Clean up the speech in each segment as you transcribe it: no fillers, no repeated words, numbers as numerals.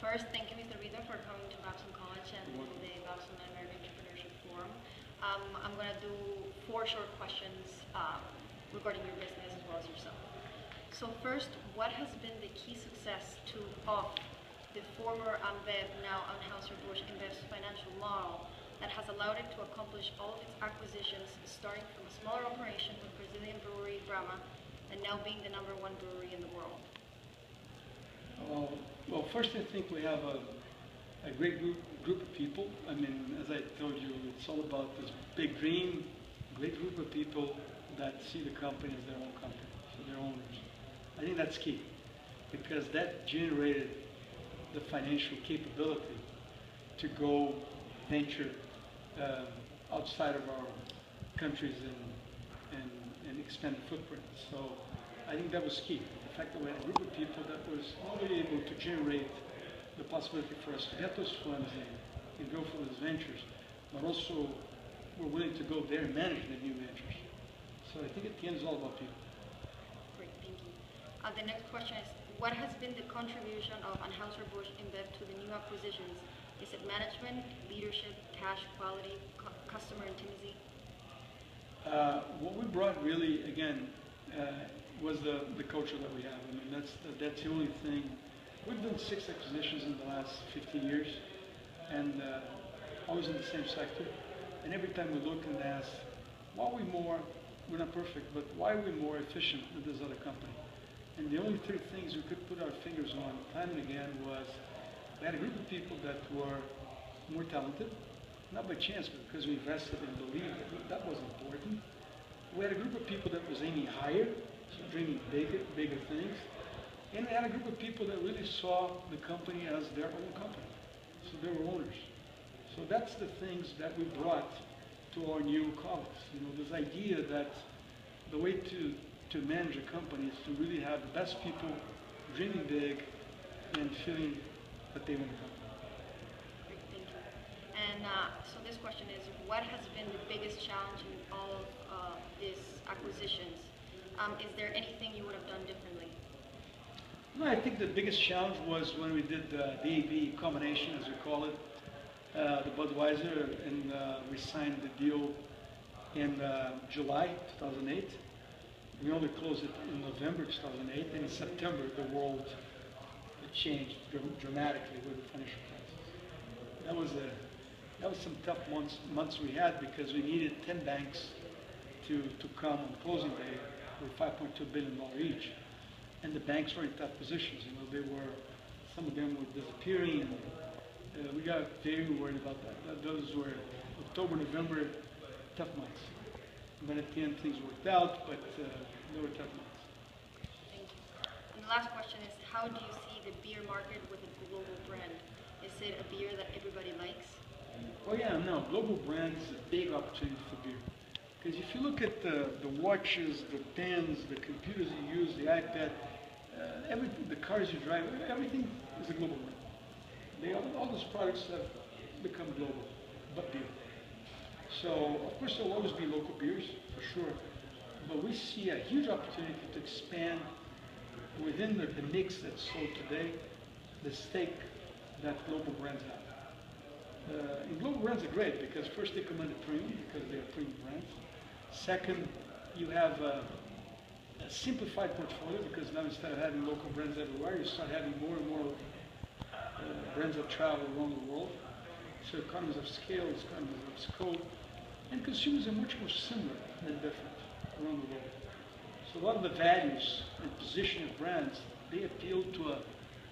first, thank you, Mr. Brito, for coming to Babson College and the Babson American Entrepreneurship Forum. I'm going to do 4 short questions regarding your business as well as yourself. So first, what has been the key success of the former InBev, now Anheuser-Bush InBev's financial model that has allowed it to accomplish all of its acquisitions, starting from a smaller operation with Brazilian brewery Brahma, and now being the #1 brewery in the world? Well, first I think we have a great group of people. I mean, as I told you, it's all about this big dream, great group of people that see the company as their own company, so their owners. I think that's key, because that generated the financial capability to go venture outside of our countries and expand the footprint. So I think that was key. The fact that we had a group of people that was not only able to generate the possibility for us to get those funds and go for those ventures, but also were willing to go there and manage the new ventures. So I think at the end it's all about people. Great, thank you. The next question is, what has been the contribution of Anheuser-Busch InBev to the new acquisitions? Is it management, leadership, cash, quality, customer intimacy? What we brought really, again, was the culture that we have. I mean, that's the only thing. We've done 6 acquisitions in the last 15 years, and always in the same sector. And every time we look and ask, why are we more, we're not perfect, but why are we more efficient than this other company? And the only 3 things we could put our fingers on time and again was, we had a group of people that were more talented, not by chance, but because we invested and believed that was important. We had a group of people that was aiming higher, so dreaming bigger things. And we had a group of people that really saw the company as their own company. So they were owners. So that's the things that we brought to our new colleagues. You know, this idea that the way to manage a company is to really have the best people dreaming big and feeling that they own the company. Great, thank you. And so this question is, what has been the biggest challenge in all of these acquisitions? Is there anything you would have done differently? No, I think the biggest challenge was when we did the AB combination, as we call it, the Budweiser, and we signed the deal in July 2008. We only closed it in November 2008, and in September the world changed dramatically with the financial crisis. That was some tough months we had, because we needed 10 banks to come on closing day with $5.2 billion each. And the banks were in tough positions. You know, some of them were disappearing, and we got very worried about that. Those were October, November, tough months. But at the end, things worked out, but they were tough months. Thank you. And the last question is, how do you see the beer market with a global brand? Is it a beer that everybody likes? Oh yeah, no, global brand is a big opportunity for beer. Because if you look at the watches, the pens, the computers you use, the iPad, everything, the cars you drive, everything is a global brand. All those products have become global, but beer. So, of course, there will always be local beers, for sure. But we see a huge opportunity to expand within the mix that's sold today, the stake that global brands have. And global brands are great, because first they command a premium, because they are premium brands. Second, you have a simplified portfolio, because now instead of having local brands everywhere, you start having more and more brands that travel around the world. So economies of scale, economies of scope, and consumers are much more similar than different around the world. So a lot of the values and position of brands, they appeal to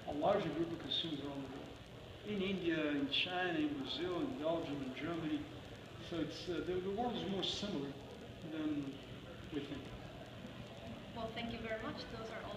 a larger group of consumers around the world. In India, in China, in Brazil, in Belgium, in Germany. So it's the world is more similar than we think. Well, thank you very much. Those are all